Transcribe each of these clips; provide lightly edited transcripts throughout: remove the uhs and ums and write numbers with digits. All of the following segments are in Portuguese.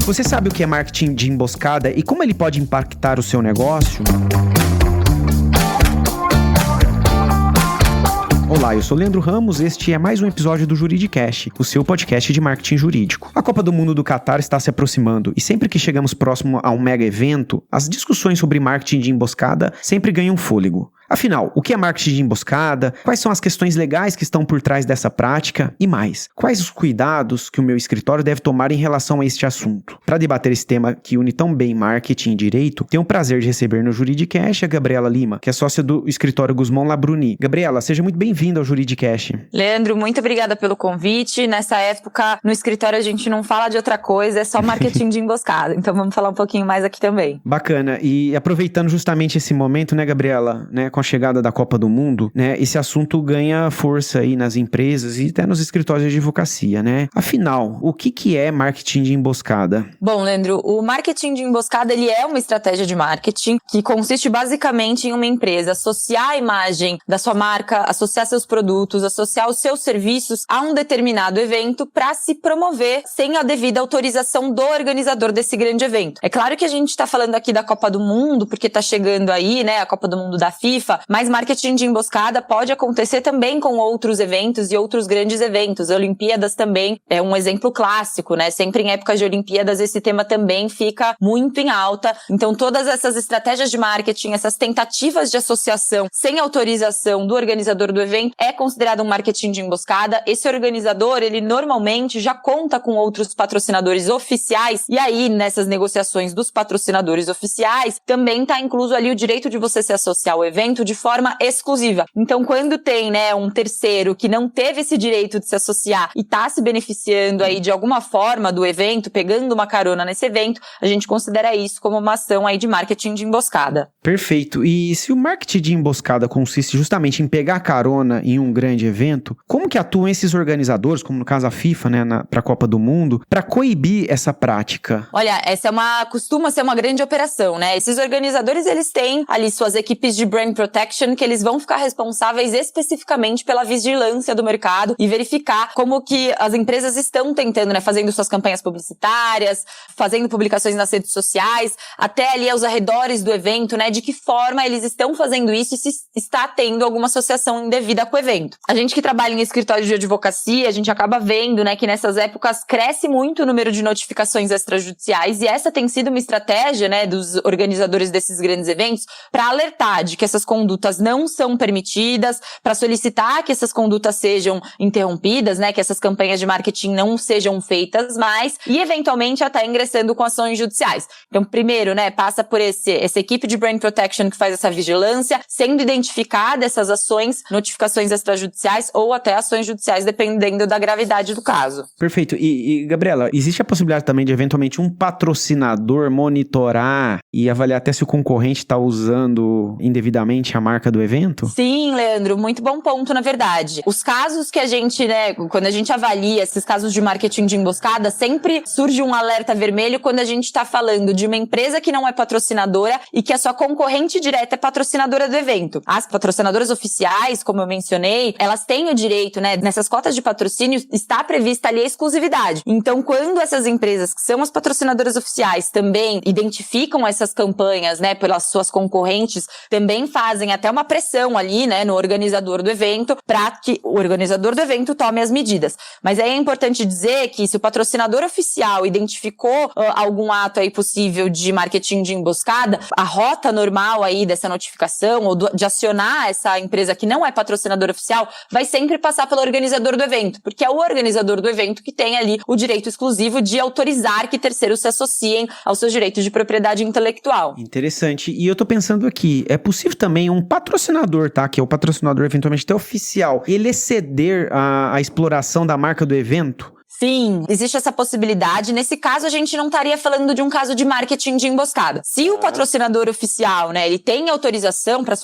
Você sabe o que é marketing de emboscada e como ele pode impactar o seu negócio? Olá, eu sou Leandro Ramos, este é mais um episódio do Juridicast, o seu podcast de marketing jurídico. A Copa do Mundo do Catar está se aproximando e sempre que chegamos próximo a um mega evento, as discussões sobre marketing de emboscada sempre ganham fôlego. Afinal, o que é marketing de emboscada? Quais são as questões legais que estão por trás dessa prática? E mais, quais os cuidados que o meu escritório deve tomar em relação a este assunto? Para debater esse tema que une tão bem marketing e direito, tenho o prazer de receber no Juridicast a Gabriela Lima, que é sócia do escritório Guzmão Labruni. Gabriela, seja muito bem-vinda ao Juridicast. Leandro, muito obrigada pelo convite. Nessa época, no escritório a gente não fala de outra coisa, é só marketing de emboscada. Então vamos falar um pouquinho mais aqui também. Bacana. E aproveitando justamente esse momento, né, Gabriela, né, com a chegada da Copa do Mundo, né, esse assunto ganha força aí nas empresas e até nos escritórios de advocacia, né? Afinal, o que é marketing de emboscada? Bom, Leandro, o marketing de emboscada, ele é uma estratégia de marketing que consiste basicamente em uma empresa associar a imagem da sua marca, associar seus produtos, associar os seus serviços a um determinado evento para se promover sem a devida autorização do organizador desse grande evento. É claro que a gente está falando aqui da Copa do Mundo, porque está chegando aí, né, a Copa do Mundo da FIFA, mas marketing de emboscada pode acontecer também com outros eventos e outros grandes eventos. Olimpíadas também é um exemplo clássico, né? Sempre em épocas de Olimpíadas esse tema também fica muito em alta. Então todas essas estratégias de marketing, essas tentativas de associação sem autorização do organizador do evento é considerado um marketing de emboscada. Esse organizador, ele normalmente já conta com outros patrocinadores oficiais e aí nessas negociações dos patrocinadores oficiais também está incluso ali o direito de você se associar ao evento de forma exclusiva. Então, quando tem, né, um terceiro que não teve esse direito de se associar e está se beneficiando aí de alguma forma do evento, pegando uma carona nesse evento, a gente considera isso como uma ação aí de marketing de emboscada. Perfeito. E se o marketing de emboscada consiste justamente em pegar carona em um grande evento, como que atuam esses organizadores, como no caso a FIFA, né, para a Copa do Mundo, para coibir essa prática? Olha, costuma ser uma grande operação, né? Esses organizadores, eles têm ali suas equipes de brand protection, que eles vão ficar responsáveis especificamente pela vigilância do mercado e verificar como que as empresas estão tentando, né, fazendo suas campanhas publicitárias, fazendo publicações nas redes sociais, até ali aos arredores do evento, né, de que forma eles estão fazendo isso e se está tendo alguma associação indevida com o evento. A gente que trabalha em escritório de advocacia, a gente acaba vendo, né, que nessas épocas cresce muito o número de notificações extrajudiciais e essa tem sido uma estratégia, né, dos organizadores desses grandes eventos para alertar de que essas condutas não são permitidas, para solicitar que essas condutas sejam interrompidas, né, que essas campanhas de marketing não sejam feitas mais e eventualmente até ingressando com ações judiciais. Então, primeiro, né, passa por essa equipe de brand protection que faz essa vigilância, sendo identificada essas ações, notificações extrajudiciais ou até ações judiciais, dependendo da gravidade do caso. Perfeito. E Gabriela, existe a possibilidade também de eventualmente um patrocinador monitorar e avaliar até se o concorrente está usando indevidamente a marca do evento? Sim, Leandro, muito bom ponto, na verdade. Os casos que a gente, né, quando a gente avalia esses casos de marketing de emboscada, sempre surge um alerta vermelho quando a gente está falando de uma empresa que não é patrocinadora e que a sua concorrente direta é patrocinadora do evento. As patrocinadoras oficiais, como eu mencionei, elas têm o direito, né, nessas cotas de patrocínio está prevista ali a exclusividade. Então, quando essas empresas que são as patrocinadoras oficiais também identificam essas campanhas, né, pelas suas concorrentes, também fazem até uma pressão ali, né, no organizador do evento, para que o organizador do evento tome as medidas. Mas aí é importante dizer que se o patrocinador oficial identificou algum ato aí possível de marketing de emboscada, a rota normal aí dessa notificação ou de acionar essa empresa que não é patrocinadora oficial vai sempre passar pelo organizador do evento, porque é o organizador do evento que tem ali o direito exclusivo de autorizar que terceiros se associem aos seus direitos de propriedade intelectual. Interessante. E eu tô pensando aqui, é possível também um patrocinador, tá? Que é o patrocinador eventualmente até oficial, ele exceder a exploração da marca do evento? Sim, existe essa possibilidade. Nesse caso, a gente não estaria falando de um caso de marketing de emboscada. Se o patrocinador oficial, né, ele tem autorização para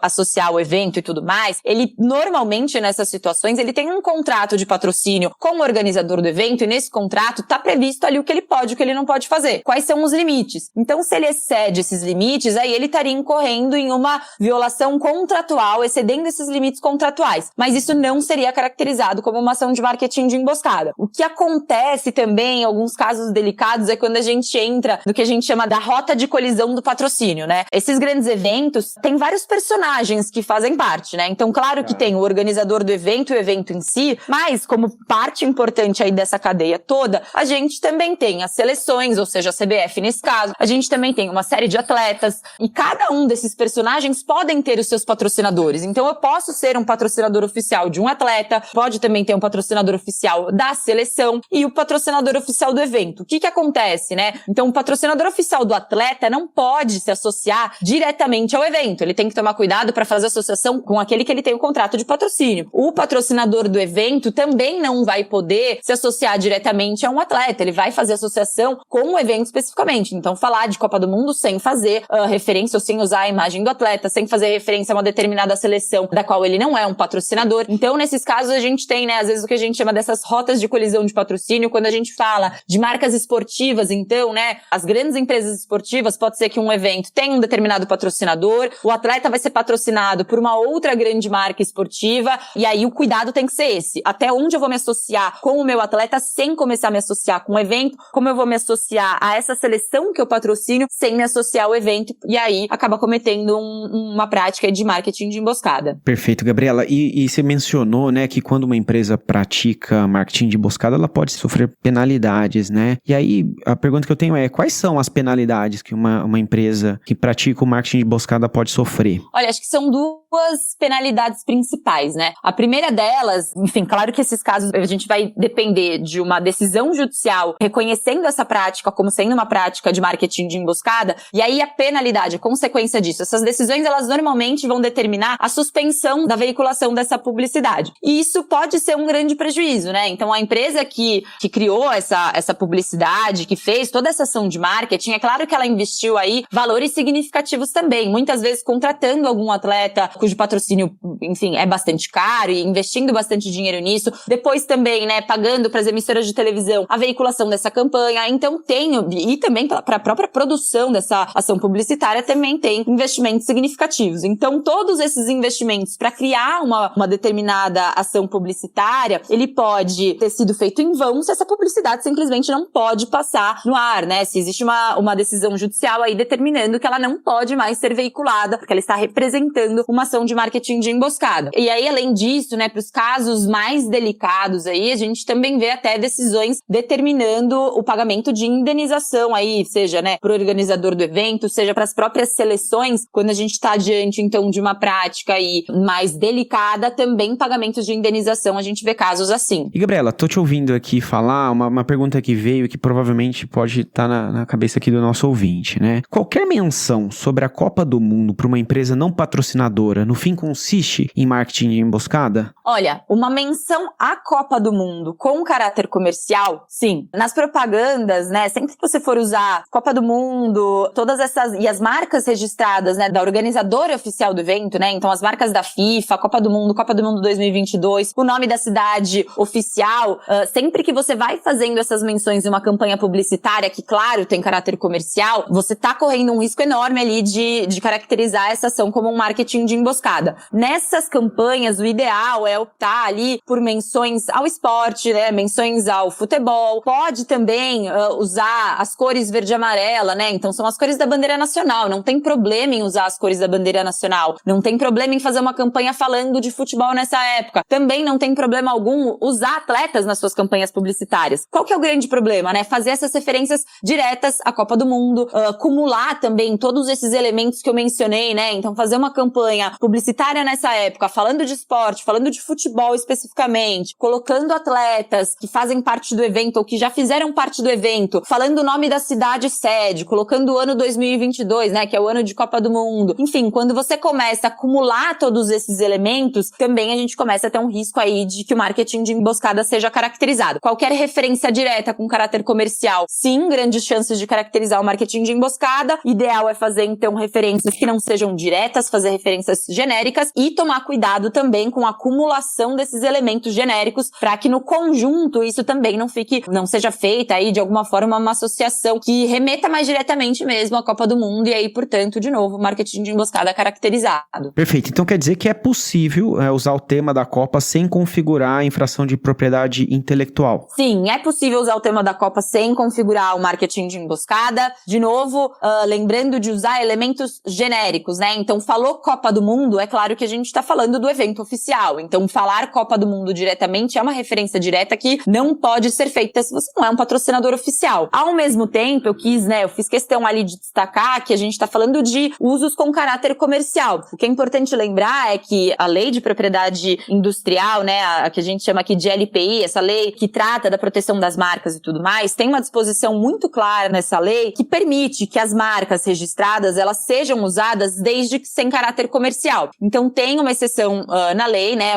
associar o evento e tudo mais, ele normalmente nessas situações, ele tem um contrato de patrocínio com o organizador do evento e nesse contrato tá previsto ali o que ele pode e o que ele não pode fazer. Quais são os limites? Então, se ele excede esses limites, aí ele estaria incorrendo em uma violação contratual, excedendo esses limites contratuais. Mas isso não seria caracterizado como uma ação de marketing de emboscada. O que que acontece também em alguns casos delicados é quando a gente entra no que a gente chama da rota de colisão do patrocínio, né? Esses grandes eventos têm vários personagens que fazem parte, né? Então, claro que tem o organizador do evento e o evento em si, mas como parte importante aí dessa cadeia toda, a gente também tem as seleções, ou seja, a CBF nesse caso, a gente também tem uma série de atletas e cada um desses personagens podem ter os seus patrocinadores. Então, eu posso ser um patrocinador oficial de um atleta, pode também ter um patrocinador oficial da seleção e o patrocinador oficial do evento. O que acontece, né? Então, o patrocinador oficial do atleta não pode se associar diretamente ao evento. Ele tem que tomar cuidado para fazer associação com aquele que ele tem o contrato de patrocínio. O patrocinador do evento também não vai poder se associar diretamente a um atleta. Ele vai fazer associação com o evento especificamente. Então, falar de Copa do Mundo sem fazer referência ou sem usar a imagem do atleta, sem fazer referência a uma determinada seleção da qual ele não é um patrocinador. Então, nesses casos, a gente tem, né, às vezes o que a gente chama dessas rotas de colisão de patrocínio, quando a gente fala de marcas esportivas, então, né, as grandes empresas esportivas, pode ser que um evento tenha um determinado patrocinador, o atleta vai ser patrocinado por uma outra grande marca esportiva, e aí o cuidado tem que ser esse. Até onde eu vou me associar com o meu atleta sem começar a me associar com o evento, como eu vou me associar a essa seleção que eu patrocínio sem me associar ao evento, e aí acaba cometendo uma prática de marketing de emboscada. Perfeito, Gabriela. E você mencionou, né, que quando uma empresa pratica marketing de emboscada, ela pode sofrer penalidades, né? E aí, a pergunta que eu tenho é, quais são as penalidades que uma empresa que pratica o marketing de emboscada pode sofrer? Olha, acho que são duas penalidades principais, né? A primeira delas, enfim, claro que esses casos a gente vai depender de uma decisão judicial reconhecendo essa prática como sendo uma prática de marketing de emboscada, e aí a penalidade, a consequência disso, essas decisões elas normalmente vão determinar a suspensão da veiculação dessa publicidade. E isso pode ser um grande prejuízo, né? Então a empresa que criou essa publicidade, que fez toda essa ação de marketing, é claro que ela investiu aí valores significativos também, muitas vezes contratando algum atleta cujo patrocínio, enfim, é bastante caro e investindo bastante dinheiro nisso. Depois também, né, pagando para as emissoras de televisão a veiculação dessa campanha. Então e também para a própria produção dessa ação publicitária também tem investimentos significativos. Então todos esses investimentos para criar uma determinada ação publicitária, ele pode ter sido feito em vão se essa publicidade simplesmente não pode passar no ar, né? Se existe uma decisão judicial aí determinando que ela não pode mais ser veiculada, porque ela está representando uma ação de marketing de emboscada. E aí, além disso, né, para os casos mais delicados aí, a gente também vê até decisões determinando o pagamento de indenização aí, seja, né, para o organizador do evento, seja para as próprias seleções, quando a gente está diante, então, de uma prática aí mais delicada, também pagamentos de indenização, a gente vê casos assim. E, Gabriela, tô te ouvindo aqui falar uma pergunta que veio que provavelmente pode estar na cabeça aqui do nosso ouvinte, né? Qualquer menção sobre a Copa do Mundo para uma empresa não patrocinadora, no fim consiste em marketing de emboscada? Olha, uma menção à Copa do Mundo com caráter comercial, sim. Nas propagandas, né, sempre que você for usar Copa do Mundo, todas essas, e as marcas registradas, né, da organizadora oficial do evento, né, então as marcas da FIFA, Copa do Mundo 2022, o nome da cidade oficial, sempre que você vai fazendo essas menções em uma campanha publicitária, que claro, tem caráter comercial, você tá correndo um risco enorme ali de caracterizar essa ação como um marketing de emboscada. Nessas campanhas, o ideal é optar ali por menções ao esporte, né, menções ao futebol, pode também usar as cores verde e amarela, né, então são as cores da bandeira nacional, não tem problema em usar as cores da bandeira nacional, não tem problema em fazer uma campanha falando de futebol nessa época, também não tem problema algum usar atletas nas suas campanhas publicitárias. Qual que é o grande problema, né, fazer essas referências diretas à Copa do Mundo, acumular também todos esses elementos que eu mencionei, né, então fazer uma campanha publicitária nessa época, falando de esporte, falando de futebol especificamente, colocando atletas que fazem parte do evento ou que já fizeram parte do evento, falando o nome da cidade sede, colocando o ano 2022, né, que é o ano de Copa do Mundo. Enfim, quando você começa a acumular todos esses elementos, também a gente começa a ter um risco aí de que o marketing de emboscada seja caracterizado. Qualquer referência direta com caráter comercial, sim, grandes chances de caracterizar o marketing de emboscada. Ideal é fazer, então, referências que não sejam diretas, fazer referências marcas genéricas e tomar cuidado também com a acumulação desses elementos genéricos para que no conjunto isso também não seja feita aí de alguma forma uma associação que remeta mais diretamente mesmo à Copa do Mundo e aí, portanto, de novo, marketing de emboscada caracterizado. Perfeito. Então quer dizer que é possível usar o tema da Copa sem configurar a infração de propriedade intelectual? Sim, é possível usar o tema da Copa sem configurar o marketing de emboscada. De novo, lembrando de usar elementos genéricos, né? Então, falou Copa do Mundo, é claro que a gente está falando do evento oficial. Então, falar Copa do Mundo diretamente é uma referência direta que não pode ser feita se você não é um patrocinador oficial. Ao mesmo tempo, eu fiz questão ali de destacar que a gente está falando de usos com caráter comercial. O que é importante lembrar é que a lei de propriedade industrial, né, a que a gente chama aqui de LPI, essa lei que trata da proteção das marcas e tudo mais, tem uma disposição muito clara nessa lei que permite que as marcas registradas, elas sejam usadas desde que sem caráter comercial. Então tem uma exceção na lei, né,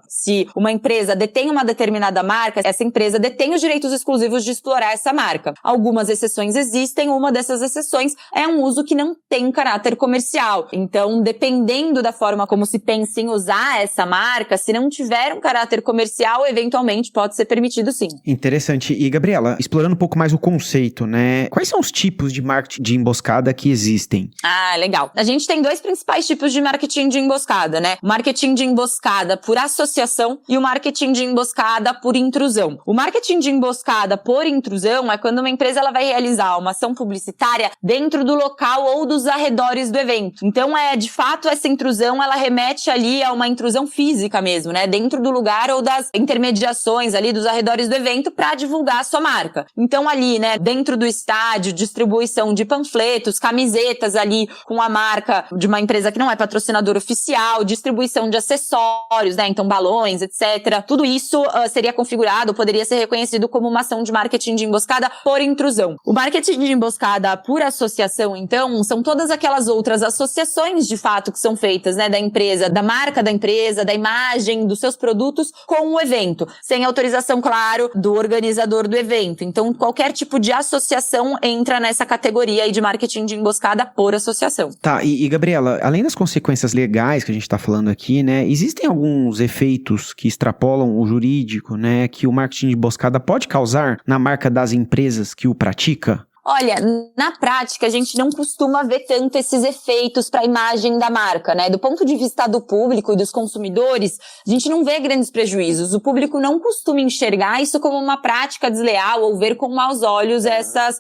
se uma empresa detém uma determinada marca, essa empresa detém os direitos exclusivos de explorar essa marca. Algumas exceções existem, uma dessas exceções é um uso que não tem caráter comercial. Então, dependendo da forma como se pensa em usar essa marca, se não tiver um caráter comercial, eventualmente pode ser permitido sim. Interessante. E, Gabriela, explorando um pouco mais o conceito, né? Quais são os tipos de marketing de emboscada que existem? Ah, legal. A gente tem dois principais tipos de marketing de emboscada, né? O marketing de emboscada por associação e o marketing de emboscada por intrusão. O marketing de emboscada por intrusão é quando uma empresa ela vai realizar uma ação publicitária dentro do local ou dos arredores do evento. Então, de fato, essa intrusão, ela remete ali a uma intrusão física mesmo, né? Dentro do lugar ou das intermediações ali dos arredores do evento para divulgar a sua marca. Então, ali, né, dentro do estádio, distribuição de panfletos, camisetas ali com a marca de uma empresa que não é patrocinador oficial, distribuição de acessórios, né? Então, balões, etc. Tudo isso seria configurado, poderia ser reconhecido como uma ação de marketing de emboscada por intrusão. O marketing de emboscada por associação, então, são todas aquelas outras associações, de fato, que são feitas, né, da empresa, da marca da empresa, da imagem, dos seus produtos com o evento, sem autorização, claro, do organizador do evento. Então, qualquer tipo de associação entra nessa categoria aí de marketing de emboscada por associação. Tá, e Gabriela, além das consequências legais que a gente tá falando aqui, né, existem alguns efeitos que extrapolam o jurídico, né, que o marketing de emboscada pode causar na marca das empresas que o pratica? Olha, na prática, a gente não costuma ver tanto esses efeitos para a imagem da marca, né? Do ponto de vista do público e dos consumidores, a gente não vê grandes prejuízos. O público não costuma enxergar isso como uma prática desleal ou ver com maus olhos essas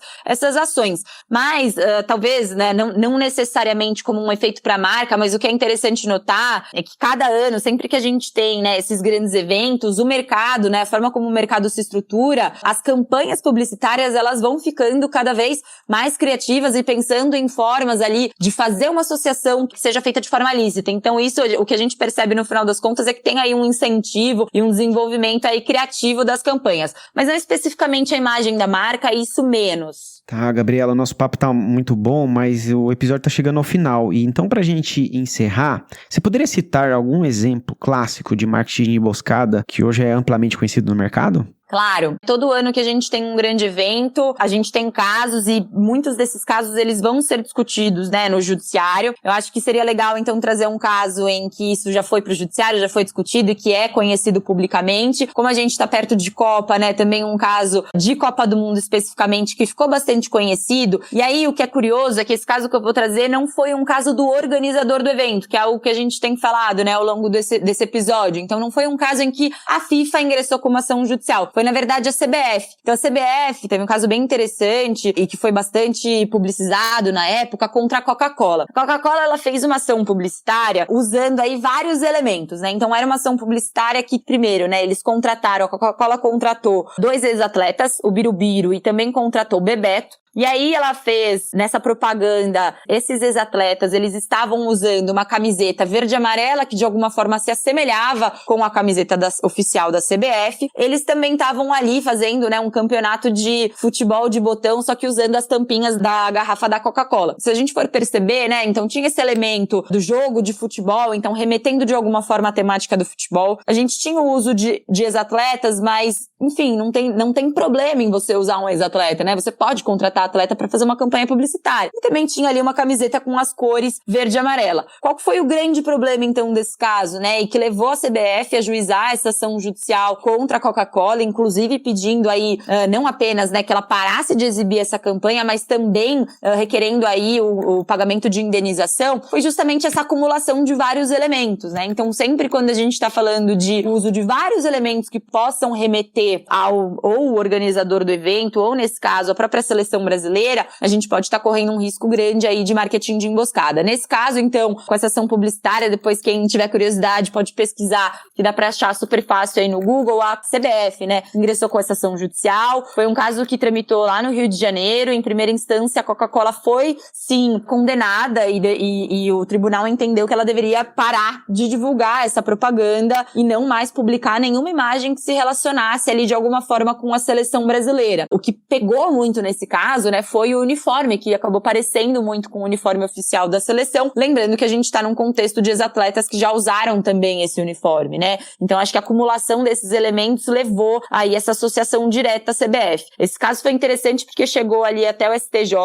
ações. Mas, talvez, né, não necessariamente como um efeito para a marca, mas o que é interessante notar é que cada ano, sempre que a gente tem, né, esses grandes eventos, o mercado, né, a forma como o mercado se estrutura, as campanhas publicitárias, elas vão ficando cada vez mais criativas e pensando em formas ali de fazer uma associação que seja feita de forma lícita. Então isso, o que a gente percebe no final das contas é que tem aí um incentivo e um desenvolvimento aí criativo das campanhas. Mas não especificamente a imagem da marca, isso menos. Tá, Gabriela, o nosso papo tá muito bom, mas o episódio tá chegando ao final. E então, pra gente encerrar, você poderia citar algum exemplo clássico de marketing de emboscada que hoje é amplamente conhecido no mercado? Claro, todo ano que a gente tem um grande evento, a gente tem casos e muitos desses casos eles vão ser discutidos, né, no judiciário. Eu acho que seria legal então trazer um caso em que isso já foi pro judiciário, já foi discutido e que é conhecido publicamente. Como a gente tá perto de Copa, né, também um caso de Copa do Mundo especificamente que ficou bastante conhecido. E aí o que é curioso é que esse caso que eu vou trazer não foi um caso do organizador do evento, que é algo que a gente tem falado, né, ao longo desse episódio. Então não foi um caso em que a FIFA ingressou com uma ação judicial. Foi, na verdade, a CBF. Então, a CBF teve um caso bem interessante e que foi bastante publicizado na época contra a Coca-Cola. A Coca-Cola, ela fez uma ação publicitária usando aí vários elementos, né? Então, era uma ação publicitária que, primeiro, né, eles contrataram, a Coca-Cola contratou 2 ex-atletas, o Birubiru, e também contratou o Bebeto. E aí ela fez, nessa propaganda, esses ex-atletas, eles estavam usando uma camiseta verde e amarela, que de alguma forma se assemelhava com a camiseta oficial da CBF. Eles também estavam ali fazendo, né, um campeonato de futebol de botão, só que usando as tampinhas da garrafa da Coca-Cola. Se a gente for perceber, né, então tinha esse elemento do jogo de futebol, então remetendo de alguma forma à temática do futebol. A gente tinha o uso de ex-atletas, mas, enfim, não tem problema em você usar um ex-atleta, né? Você pode contratar contratar atleta para fazer uma campanha publicitária. E também tinha ali uma camiseta com as cores verde e amarela. Qual foi o grande problema, então, desse caso, né? E que levou a CBF a ajuizar essa ação judicial contra a Coca-Cola, inclusive pedindo aí, não apenas, né, que ela parasse de exibir essa campanha, mas também requerendo aí o pagamento de indenização, foi justamente essa acumulação de vários elementos, né? Então, sempre quando a gente está falando de uso de vários elementos que possam remeter ao ou o organizador do evento, ou nesse caso, a própria seleção brasileira, a gente pode estar correndo um risco grande aí de marketing de emboscada. Nesse caso, então, com essa ação publicitária, depois quem tiver curiosidade pode pesquisar, que dá pra achar super fácil aí no Google, a CBF, né, ingressou com essa ação judicial. Foi um caso que tramitou lá no Rio de Janeiro. Em primeira instância, a Coca-Cola foi, sim, condenada e o tribunal entendeu que ela deveria parar de divulgar essa propaganda e não mais publicar nenhuma imagem que se relacionasse ali de alguma forma com a seleção brasileira. O que pegou muito nesse caso, né, foi o uniforme, que acabou parecendo muito com o uniforme oficial da seleção. Lembrando que a gente está num contexto de ex-atletas que já usaram também esse uniforme, né? Então acho que a acumulação desses elementos levou aí essa associação direta à CBF. Esse caso foi interessante porque chegou ali até o STJ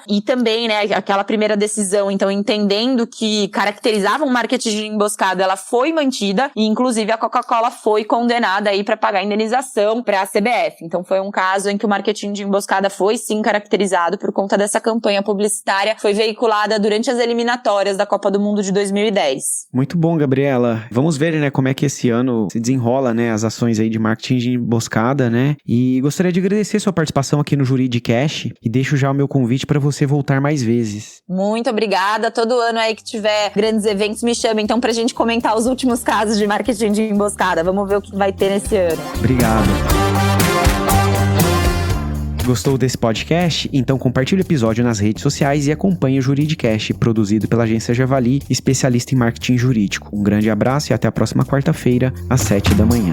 e também, né, aquela primeira decisão, então, entendendo que caracterizava um marketing de emboscada, ela foi mantida e, inclusive, a Coca-Cola foi condenada aí para pagar indenização para a CBF. Então, foi um caso em que o marketing de emboscada foi, sim, caracterizado por conta dessa campanha publicitária, foi veiculada durante as eliminatórias da Copa do Mundo de 2010. Muito bom, Gabriela. Vamos ver, né, como é que esse ano se desenrola, né, as ações aí de marketing de emboscada, né? E gostaria de agradecer sua participação aqui no Juridicast e deixo já o meu convite para você voltar mais vezes. Muito obrigada. Todo ano aí que tiver grandes eventos, me chama então pra gente comentar os últimos casos de marketing de emboscada. Vamos ver o que vai ter nesse ano. Obrigado. Gostou desse podcast? Então compartilhe o episódio nas redes sociais e acompanhe o Juridicast, produzido pela agência Javali, especialista em marketing jurídico. Um grande abraço e até a próxima quarta-feira, às 7 da manhã.